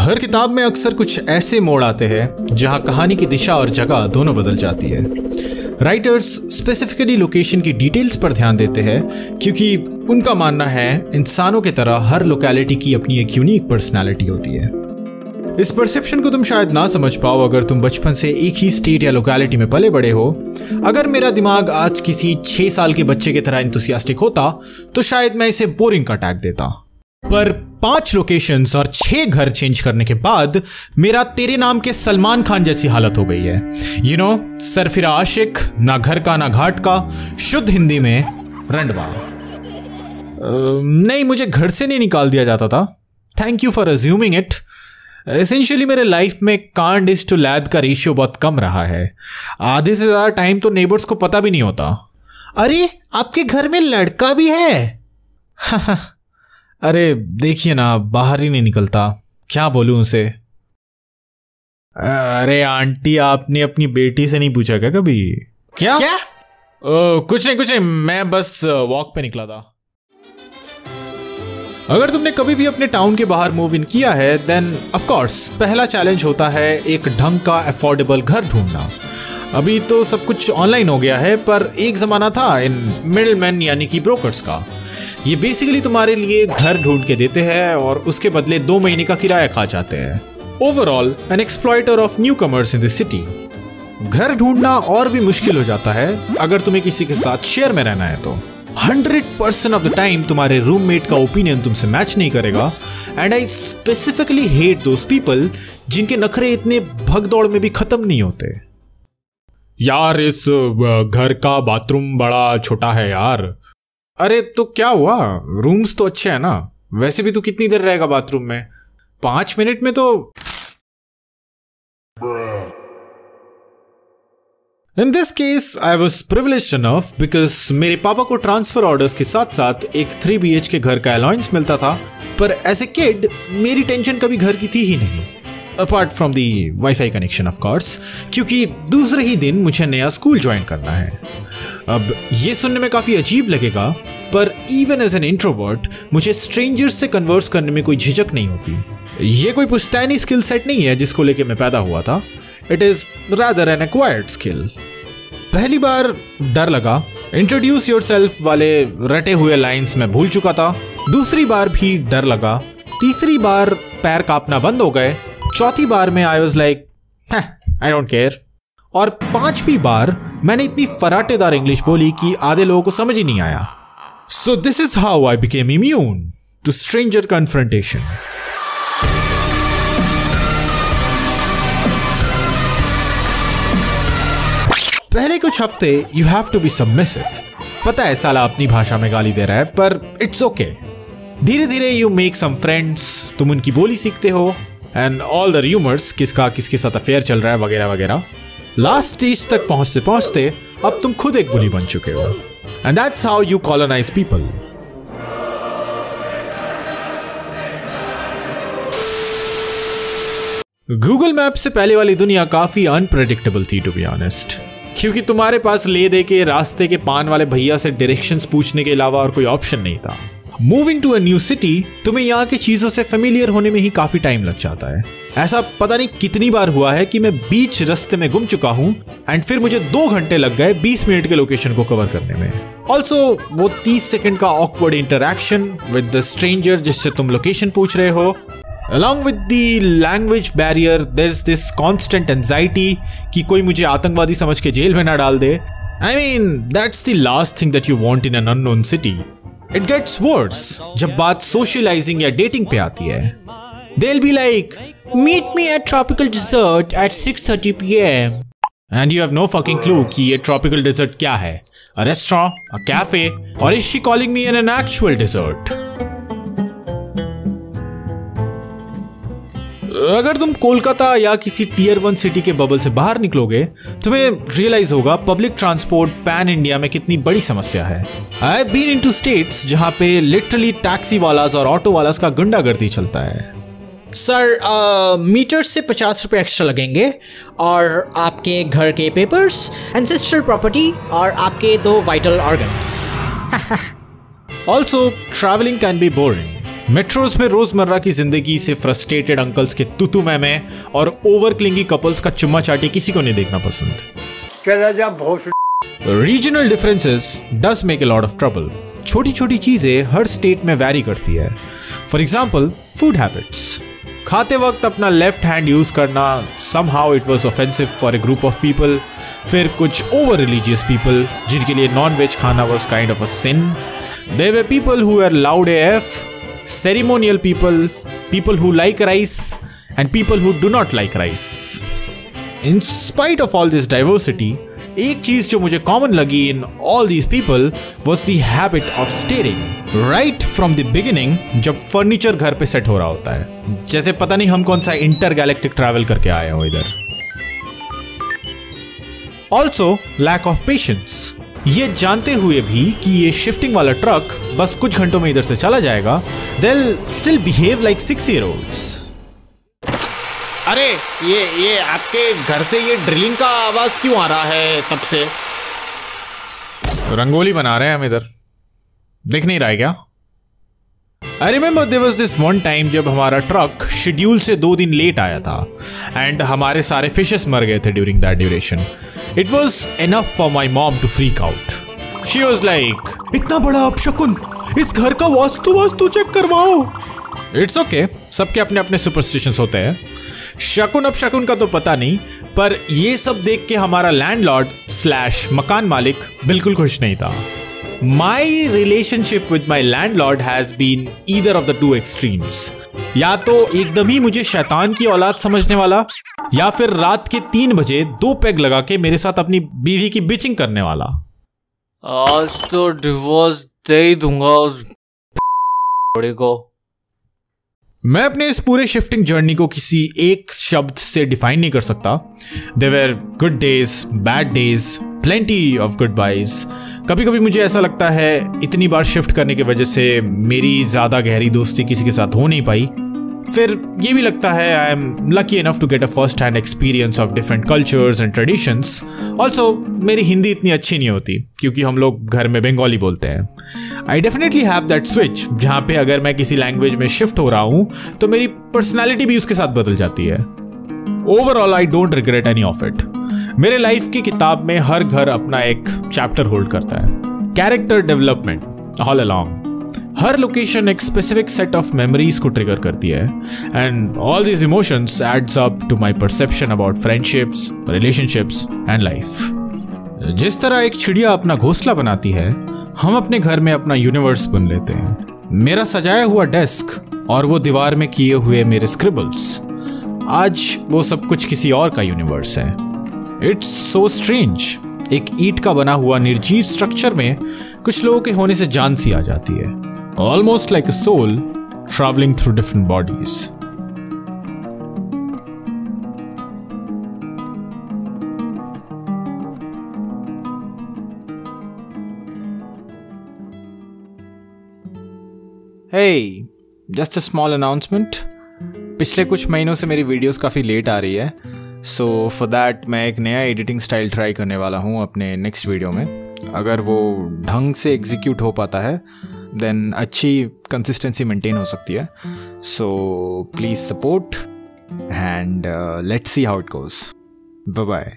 हर किताब में अक्सर कुछ ऐसे मोड़ आते हैं जहां कहानी की दिशा और जगह दोनों बदल जाती है। राइटर्स स्पेसिफिकली लोकेशन की डिटेल्स पर ध्यान देते हैं क्योंकि उनका मानना है इंसानों की तरह हर लोकेलिटी की अपनी एक यूनिक पर्सनालिटी होती है। इस परसेप्शन को तुम शायद ना समझ पाओ अगर तुम बचपन से एक ही स्टेट या लोकेलिटी में पले बड़े हो। अगर मेरा दिमाग आज किसी 6 साल के बच्चे की तरह एंथुसियास्टिक होता तो शायद मैं इसे बोरिंग का टैग देता, पर 5 लोकेशंस और 6 घर चेंज करने के बाद मेरा तेरे नाम के सलमान खान जैसी हालत हो गई है। यू नो, सरफिरा आशिक, ना घर का ना घाट का, शुद्ध हिंदी में रंडवा। नहीं, मुझे घर से नहीं निकाल दिया जाता था। Thank you for assuming it. Essentially मेरे लाइफ में कांड इज टू लैद का रेशियो बहुत कम रहा है। आधे से ज्यादा टाइम तो नेबर्स को पता भी नहीं होता। अरे, आपके घर में लड़का भी है? अरे देखिए ना, बाहर ही नहीं निकलता, क्या बोलूं उसे। अरे आंटी, आपने अपनी बेटी से नहीं पूछा क्या कभी? क्या? कुछ नहीं, मैं बस वॉक पे निकला था। अगर तुमने कभी भी अपने टाउन के बाहर मूव इन किया है देन ऑफ कोर्स पहला चैलेंज होता है एक ढंग का अफोर्डेबल घर ढूंढना। अभी तो सब कुछ ऑनलाइन हो गया है, पर एक जमाना था इन मिडलमैन यानी कि ब्रोकर्स का। ये बेसिकली तुम्हारे लिए घर ढूंढ के देते हैं और उसके बदले 2 महीने का किराया खा जाते हैं। Overall an exploiter of newcomers in the city. घर ढूंढना और भी मुश्किल हो जाता है अगर तुम्हें किसी के साथ शेयर में रहना है तो 100% ऑफ द टाइम तुम्हारे रूममेट का ओपिनियन तुमसे मैच नहीं करेगा। And I specifically hate those people जिनके नखरे इतने भगदौड़ में भी खत्म नहीं होते। यार, इस घर का बाथरूम बड़ा छोटा है यार। अरे तो क्या हुआ, रूम्स तो अच्छे हैं ना। वैसे भी तू कितनी देर रहेगा बाथरूम में? 5 मिनट में तो। In this case, I was privileged enough because मेरे पापा को ट्रांसफर ऑर्डर्स के साथ साथ एक 3 BHK घर का अलाउंस मिलता था। पर एज ए किड मेरी टेंशन कभी घर की थी ही नहीं, apart from the wifi connection of course, क्योंकि दूसरे ही दिन मुझे नया स्कूल ज्वाइन करना है। अब ये सुनने में काफी अजीब लगेगा, पर इवन एज एन इंट्रोवर्ट मुझे स्ट्रेंजर्स से कन्वर्स करने में कोई झिझक नहीं होती। ये कोई पुश्तैनी स्किल सेट नहीं है जिसको लेके मैं पैदा हुआ था। It is rather N acquired skill. पहली बार डर लगा, इंट्रोड्यूस योरसेल्फ वाले रटे हुए लाइंस में भूल चुका था। दूसरी बार भी डर लगा। तीसरी बार पैर कांपना बंद हो गए। चौथी बार में I was like I don't care. और 5वीं बार मैंने इतनी फराटेदार इंग्लिश बोली कि आधे लोगों को समझ ही नहीं आया। So this is how I became immune to stranger confrontation. पहले कुछ हफ्ते you have to be submissive. पता है साला अपनी भाषा में गाली दे रहा है, पर इट्स ओके। धीरे धीरे यू मेक सम फ्रेंड्स, तुम उनकी बोली सीखते हो एंड ऑल द रूमर्स, किसका किसके साथ अफेयर चल रहा है वगैरह वगैरह। लास्ट स्टेज तक पहुंचते पहुंचते अब तुम खुद एक बुली बन चुके हो। And that's how you colonise people. Google map से पहले वाली दुनिया काफी अनप्रेडिक्टेबल थी टू बी ऑनेस्ट, क्योंकि तुम्हारे पास ले दे के रास्ते के पान वाले भैया से डायरेक्शंस पूछने के अलावा और कोई ऑप्शन नहीं था। Moving to a new city तुम्हें यहाँ की चीजों से फेमिलियर होने में ही काफी टाइम लग जाता है। ऐसा पता नहीं कितनी बार हुआ है कि मैं बीच रास्ते में गुम चुका हूँ एंड फिर मुझे 2 घंटे लग गए 20 मिनट के लोकेशन को कवर करने में। ऑल्सो वो 30 सेकंड का awkward interaction with the stranger जिससे तुम लोकेशन पूछ रहे हो। Along with the language barrier, there's this constant anxiety कि कोई मुझे आतंकवादी समझ के जेल में ना डाल दे। I mean, that's the last thing that you want in an unknown city. It gets worse जब बात socializing या dating पे आती है। They'll be like, meet me at Tropical Dessert at 6:30 PM. And you have no fucking clue कि ये Tropical Dessert क्या है? A restaurant, a cafe, or is she calling me an actual dessert? अगर तुम कोलकाता या किसी टियर 1 सिटी के bubble से बाहर निकलोगे तुम्हें रियलाइज होगा पब्लिक ट्रांसपोर्ट पैन इंडिया में कितनी बड़ी समस्या है। I have been into states जहां पे लिटरली टैक्सी वालास और ऑटो वालास का गुंडागर्दी चलता है। सर, मीटर से 50 रुपये एक्स्ट्रा लगेंगे और आपके घर के पेपर्स, एंसेस्ट्रल प्रॉपर्टी और आपके 2 vital organs. Also travelling can be boring. Metros में रोजमर्रा की जिंदगी से फ्रस्ट्रेटेड अंकल्स के तुतु में और ओवर क्लिंगी कपल्स का चुम्मा चाटी किसी को नहीं देखना पसंद। Regional differences does make a lot of trouble. छोटी छोटी चीजें हर स्टेट में वैरी करती है। For example food habits. खाते वक्त अपना लेफ्ट हैंड यूज करना somehow it was offensive for a group of people। फिर कुछ ओवर रिलीजियस पीपल जिनके लिए नॉन वेज खाना was kind of a sin। There were people who were loud AF, ceremonial people, people who like rice and people who do not like rice। In spite of all this diversity, एक चीज जो मुझे common लगी in all these people was the habit of steering right from the beginning, जब furniture घर पे set हो रहा होता है, जैसे पता नहीं हम कौन सा इंटरगैलेक्टिक ट्रैवल करके आए हो इधर। Also lack of patience. ये जानते हुए भी कि ये शिफ्टिंग वाला ट्रक बस कुछ घंटों में इधर से चला जाएगा, they'll still behave like 6-year-olds। अरे ये आपके घर से ये ड्रिलिंग का आवाज क्यों आ रहा है तब से? रंगोली बना रहे हैं हम इधर, दिख नहीं रहा है क्या? I remember there was this one time जब हमारा ट्रक शेड्यूल से 2 दिन लेट आया था एंड हमारे सारे फिशेस मर गए थे during that duration. It was enough for my mom to freak out. She was like, इतना बड़ा अपशकुन, इस घर का वास्तु चेक करवाओ। इट्स ओके, सबके अपने अपने सुपरस्टिशंस होते हैं। शकुन अपशकुन का तो पता नहीं, पर ये सब देख के हमारा लैंडलॉर्ड / मकान मालिक बिल्कुल खुश नहीं था। My relationship with my landlord has been either of the 2 extremes. या तो एकदम ही मुझे शैतान की औलाद समझने वाला, या फिर रात के 3 बजे 2 पेग लगा के मेरे साथ अपनी बीवी की बिचिंग करने वाला। आज तो डिवोर्स दे ही दूंगा उस बड़े को। मैं अपने इस पूरे शिफ्टिंग जर्नी को किसी एक शब्द से डिफाइन नहीं कर सकता। There were good days, bad days, plenty of goodbyes. कभी कभी मुझे ऐसा लगता है इतनी बार शिफ्ट करने की वजह से मेरी ज़्यादा गहरी दोस्ती किसी के साथ हो नहीं पाई। फिर ये भी लगता है I am lucky enough to get a first hand experience of different cultures and traditions. Also मेरी हिंदी इतनी अच्छी नहीं होती क्योंकि हम लोग घर में बंगाली बोलते हैं। I definitely have that switch जहाँ पे अगर मैं किसी लैंग्वेज में शिफ्ट हो रहा हूँ तो मेरी पर्सनैलिटी भी उसके साथ बदल जाती है। Overall I don't regret any of it. मेरे लाइफ की किताब में हर घर अपना एक चैप्टर होल्ड करता है। Character development all along. हर लोकेशन एक स्पेसिफिक सेट ऑफ मेमोरीज को ट्रिगर करती है and all these emotions adds up to my perception about friendships, relationships and life. जिस तरह एक चिड़िया अपना घोंसला बनाती है, हम अपने घर में अपना यूनिवर्स बन लेते हैं। मेरा सजाया हुआ डेस्क और वो दीवार में किए हुए मेरे स्क्रिबल्स, आज वो सब कुछ किसी और का यूनिवर्स है। It's so strange. एक ईंट का बना हुआ निर्जीव स्ट्रक्चर में कुछ लोगों के होने से जान सी आ जाती है, almost like a soul travelling through different bodies. Hey, just a small announcement। पिछले कुछ महीनों से मेरी वीडियोस काफ़ी लेट आ रही है, सो फॉर दैट मैं एक नया एडिटिंग स्टाइल ट्राई करने वाला हूँ अपने नेक्स्ट वीडियो में। अगर वो ढंग से एग्जीक्यूट हो पाता है देन अच्छी कंसिस्टेंसी मेंटेन हो सकती है। So please support and let's see how it goes. Bye bye.